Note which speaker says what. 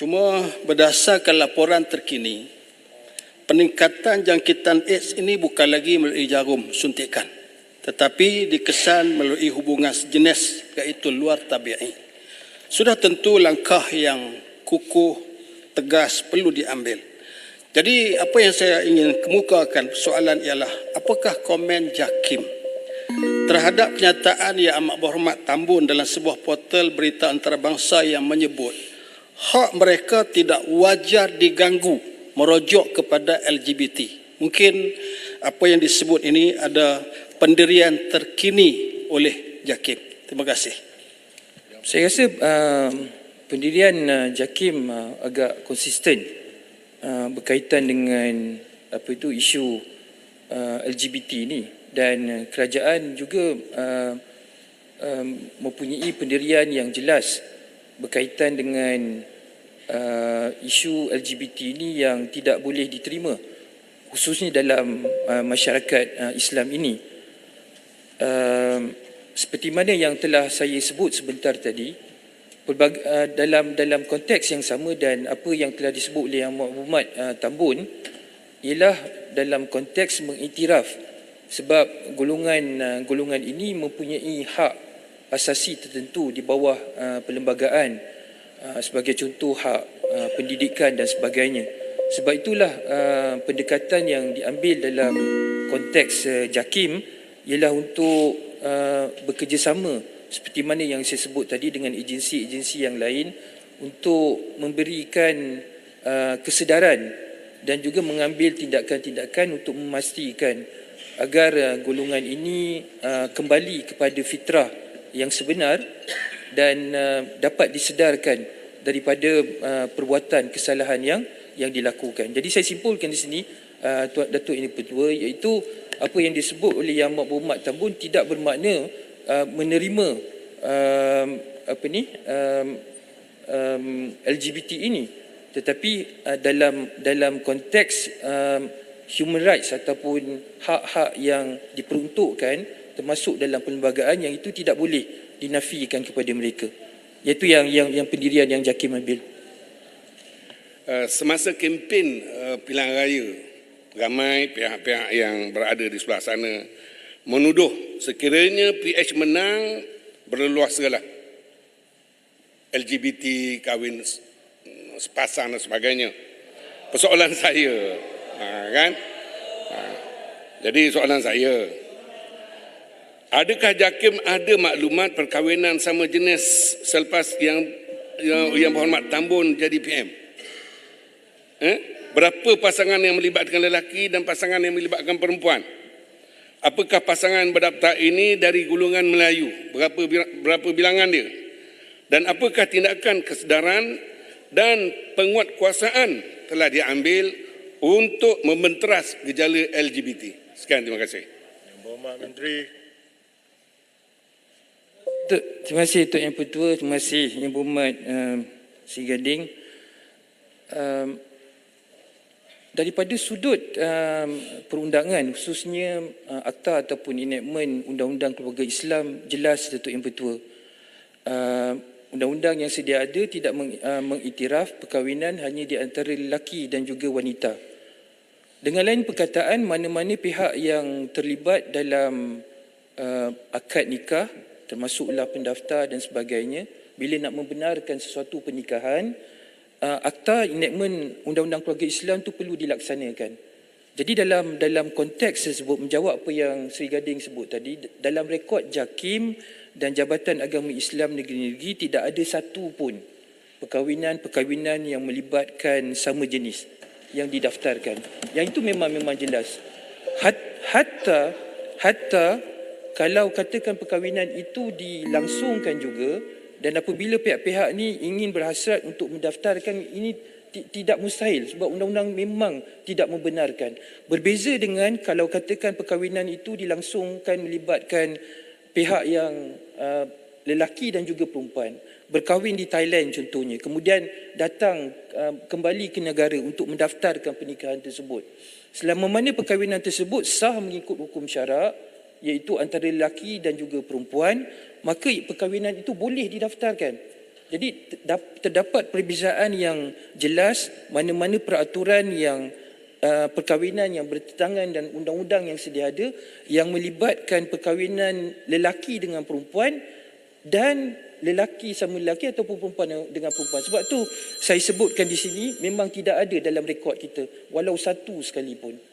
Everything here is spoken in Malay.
Speaker 1: Cuma berdasarkan laporan terkini, peningkatan jangkitan AIDS ini bukan lagi melalui jarum suntikan, tetapi dikesan melalui hubungan sejenis iaitu luar tabi'i. Sudah tentu langkah yang kukuh, tegas perlu diambil. Jadi apa yang saya ingin kemukakan soalan ialah apakah komen JAKIM terhadap kenyataan Yang Amat Berhormat Tambun dalam sebuah portal berita antarabangsa yang menyebut hak mereka tidak wajar diganggu merujuk kepada LGBT. Mungkin apa yang disebut ini ada pendirian terkini oleh JAKIM. Terima kasih.
Speaker 2: Saya rasa pendirian JAKIM agak konsisten berkaitan dengan isu LGBT ini, dan kerajaan juga mempunyai pendirian yang jelas berkaitan dengan isu LGBT ini yang tidak boleh diterima khususnya dalam masyarakat Islam ini. Seperti mana yang telah saya sebut sebentar tadi, dalam konteks yang sama dan apa yang telah disebut oleh Yang Berhormat Tambun ialah dalam konteks mengiktiraf, sebab golongan ini mempunyai hak asasi tertentu di bawah perlembagaan, sebagai contoh hak pendidikan dan sebagainya. Sebab itulah pendekatan yang diambil dalam konteks JAKIM ialah untuk bekerjasama seperti mana yang saya sebut tadi dengan agensi-agensi yang lain untuk memberikan kesedaran dan juga mengambil tindakan-tindakan untuk memastikan agar golongan ini kembali kepada fitrah yang sebenar dan dapat disedarkan daripada perbuatan kesalahan yang dilakukan. Jadi saya simpulkan di sini, Tuan Datuk Yang Dipertua, iaitu apa yang disebut oleh Yang Amat Berhormat Tambun tidak bermakna menerima LGBT ini, tetapi dalam konteks human rights ataupun hak-hak yang diperuntukkan termasuk dalam perlembagaan yang itu tidak boleh dinafikan kepada mereka. Iaitu yang pendirian yang JAKIM ambil.
Speaker 3: Semasa kempen pilihan raya, ramai pihak-pihak yang berada di sebelah sana menuduh sekiranya PH menang berleluasalah LGBT kahwin sepasang dan sebagainya. Persoalan saya, jadi soalan saya, adakah JAKIM ada maklumat perkahwinan sama jenis selepas yang Berhormat Tambun jadi PM? Berapa pasangan yang melibatkan lelaki dan pasangan yang melibatkan perempuan? Apakah pasangan berdaftar ini dari golongan Melayu? Berapa bilangan dia? Dan apakah tindakan kesedaran dan penguatkuasaan telah diambil untuk membenteras gejala LGBT? Sekian, terima kasih.
Speaker 4: Yang Berhormat Menteri.
Speaker 2: Terima kasih Tuan Yang Pertua, terima kasih Yang Berhormat Sri Gading. Daripada sudut perundangan, khususnya akta ataupun enactment Undang-Undang Keluarga Islam, jelas Datuk Yang Pertua, undang-undang yang sedia ada tidak mengiktiraf perkahwinan hanya di antara lelaki dan juga wanita. Dengan lain perkataan, mana-mana pihak yang terlibat dalam akad nikah, termasuklah pendaftar dan sebagainya, bila nak membenarkan sesuatu pernikahan, akta enactment Undang-Undang Keluarga Islam itu perlu dilaksanakan. Jadi dalam konteks tersebut, menjawab apa yang Sri Gading sebut tadi, dalam rekod JAKIM dan Jabatan Agama Islam Negeri-Negeri tidak ada satu pun perkahwinan yang melibatkan sama jenis yang didaftarkan. Yang itu memang jelas. Hatta kalau katakan perkahwinan itu dilangsungkan juga, dan apabila pihak-pihak ni ingin berhasrat untuk mendaftarkan, ini tidak mustahil sebab undang-undang memang tidak membenarkan. Berbeza dengan kalau katakan perkahwinan itu dilangsungkan melibatkan pihak yang lelaki dan juga perempuan, berkahwin di Thailand contohnya, kemudian datang kembali ke negara untuk mendaftarkan pernikahan tersebut. Selama mana perkahwinan tersebut sah mengikut hukum syarak, iaitu antara lelaki dan juga perempuan, maka perkahwinan itu boleh didaftarkan. Jadi terdapat perbezaan yang jelas mana-mana peraturan yang perkahwinan yang bertentangan dan undang-undang yang sedia ada yang melibatkan perkahwinan lelaki dengan perempuan dan lelaki sama lelaki ataupun perempuan dengan perempuan. Sebab tu saya sebutkan di sini memang tidak ada dalam rekod kita walau satu sekalipun.